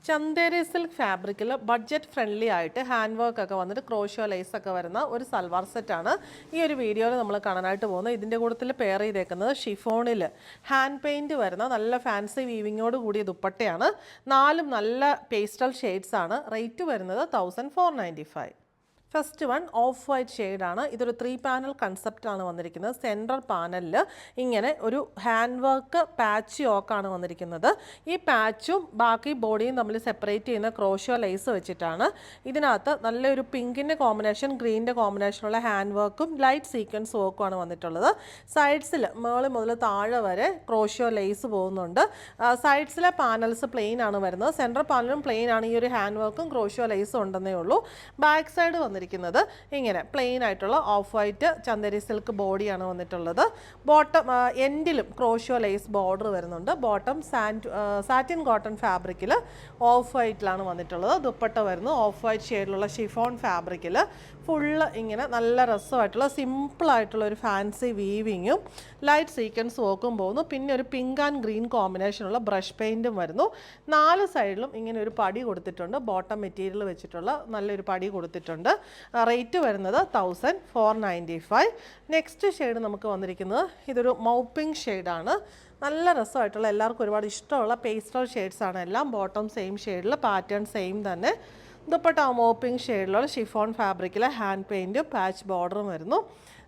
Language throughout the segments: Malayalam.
ചന്തേരി സിൽക്ക് ഫാബ്രിക്കിൽ ബഡ്ജറ്റ് ഫ്രണ്ട്ലി ആയിട്ട് ഹാൻഡ് വർക്ക് ഒക്കെ വന്നിട്ട് ക്രോഷോ ലേസ് ഒക്കെ വരുന്ന ഒരു സൽവാർ സെറ്റാണ് ഈ ഒരു വീഡിയോയിൽ നമ്മൾ കാണാനായിട്ട് പോകുന്നത്. ഇതിൻ്റെ കൂട്ടത്തിൽ പെയർ ചെയ്തേക്കുന്നത് ഷിഫോണിൽ ഹാൻഡ് പെയിൻറ്റ് വരുന്ന നല്ല ഫാൻസി വീവിങ്ങോട് കൂടിയ ദുപ്പട്ടയാണ്. നാലും നല്ല പേസ്റ്റൽ ഷെയ്ഡ്സ് ആണ്. റേറ്റ് വരുന്നത് 1495. ഫസ്റ്റ് വൺ ഓഫ് വൈറ്റ് ഷെയ്ഡാണ്. ഇതൊരു 3 പാനൽ കൺസെപ്റ്റാണ് വന്നിരിക്കുന്നത്. സെൻട്രൽ പാനലിൽ ഇങ്ങനെ ഒരു ഹാൻഡ് വർക്ക് പാച്ച് യോക്കാണ് വന്നിരിക്കുന്നത്. ഈ പാച്ചും ബാക്കി ബോഡിയും തമ്മിൽ സെപ്പറേറ്റ് ചെയ്യുന്ന ക്രോഷോ ലേസ് വെച്ചിട്ടാണ്. ഇതിനകത്ത് നല്ലൊരു പിങ്കിൻ്റെ കോമ്പിനേഷൻ ഗ്രീനിൻ്റെ കോമ്പിനേഷനുള്ള ഹാൻഡ് വർക്കും ലൈറ്റ് സീക്വൻസ് വർക്കുമാണ് വന്നിട്ടുള്ളത്. സൈഡ്സിൽ മുകളിൽ മുതൽ താഴെ വരെ ക്രോഷോ ലേസ് പോകുന്നുണ്ട്. സൈഡ്സിലെ പാനൽസ് പ്ലെയിൻ ആണ് വരുന്നത്. സെൻട്രൽ പാനലും പ്ലെയിൻ ആണ്. ഈ ഒരു ഹാൻഡ് വർക്കും ക്രോഷോ ലേസും ഉണ്ടെന്നേ ഉള്ളൂ. ബാക്ക് സൈഡ് വന്നിരിക്കുന്നത് ഇങ്ങനെ പ്ലെയിൻ ആയിട്ടുള്ള ഓഫ് വൈറ്റ് ചന്ദേരി സിൽക്ക് ബോഡിയാണ് വന്നിട്ടുള്ളത്. ബോട്ടം എൻഡിലും ക്രോഷോ ലേസ് ബോർഡർ വരുന്നുണ്ട്. ബോട്ടം സാറ്റിൻ കോട്ടൺ ഫാബ്രിക്കിൽ ഓഫ് വൈറ്റിലാണ് വന്നിട്ടുള്ളത്. ദുപ്പട്ട വരുന്നു ഓഫ് വൈറ്റ് ഷെയ്ഡിലുള്ള ഷിഫോൺ ഫാബ്രിക്കിൽ ഫുള്ള് ഇങ്ങനെ നല്ല രസമായിട്ടുള്ള സിമ്പിളായിട്ടുള്ള ഒരു ഫാൻസി വീവിങ്ങും ലൈറ്റ് സീക്വൻസ് വർക്കും പോകുന്നു. പിന്നെ ഒരു പിങ്ക് ആൻഡ് ഗ്രീൻ കോമ്പിനേഷനുള്ള ബ്രഷ് പെയിൻറ്റും വരുന്നു. 4 സൈഡിലും ഇങ്ങനെ ഒരു പടി കൊടുത്തിട്ടുണ്ട്. ബോട്ടം മെറ്റീരിയൽ വെച്ചിട്ടുള്ള നല്ലൊരു പടി കൊടുത്തിട്ടുണ്ട്. റേറ്റ് വരുന്നത് 1495. നെക്സ്റ്റ് ഷെയ്ഡ് നമുക്ക് വന്നിരിക്കുന്നത് ഇതൊരു മൗപ്പിംഗ് ഷെയ്ഡാണ്. നല്ല രസമായിട്ടുള്ള എല്ലാവർക്കും ഒരുപാട് ഇഷ്ടമുള്ള പേസ്റ്റൽ ഷെയ്ഡ്സ് ആണ് എല്ലാം. ബോട്ടം സെയിം ഷെയ്ഡിൽ പാറ്റേൺ സെയിം തന്നെ. ദുപ്പട്ട മോപ്പിംഗ് ഷെയ്ഡിലുള്ള ഷിഫോൺ ഫാബ്രിക്കിലെ ഹാൻഡ് പെയിൻറ്റും പാച്ച് ബോർഡറും വരുന്നു.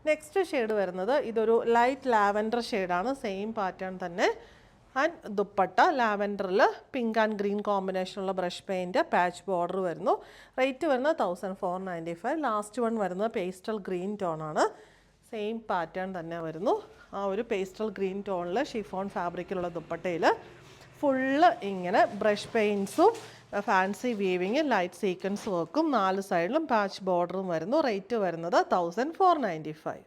നെക്സ്റ്റ് ഷെയ്ഡ് വരുന്നത് ഇതൊരു ലൈറ്റ് ലാവൻഡർ ഷെയ്ഡാണ്. സെയിം പാറ്റേൺ തന്നെ. ആൻഡ് ദുപ്പട്ട ലാവൻഡറിൽ പിങ്ക് ആൻഡ് ഗ്രീൻ കോമ്പിനേഷനുള്ള ബ്രഷ് പെയിൻറ്റ് പാച്ച് ബോർഡർ വരുന്നു. റേറ്റ് വരുന്നത് 1495. ലാസ്റ്റ് വൺ വരുന്നത് പേസ്റ്റൽ ഗ്രീൻ ടോണാണ്. സെയിം പാറ്റേൺ തന്നെ വരുന്നു. ആ ഒരു പേസ്റ്റൽ ഗ്രീൻ ടോണിൽ ഷിഫോൺ ഫാബ്രിക്കിലുള്ള ദുപ്പട്ടയിൽ ഫുള്ള് ഇങ്ങനെ ബ്രഷ് പെയിൻസും ഫാൻസി വീവിങ് ലൈറ്റ് സീക്വൻസ് വർക്കും 4 സൈഡിലും പാച്ച് ബോർഡറും വരുന്നു. റേറ്റ് വരുന്നത് 1495.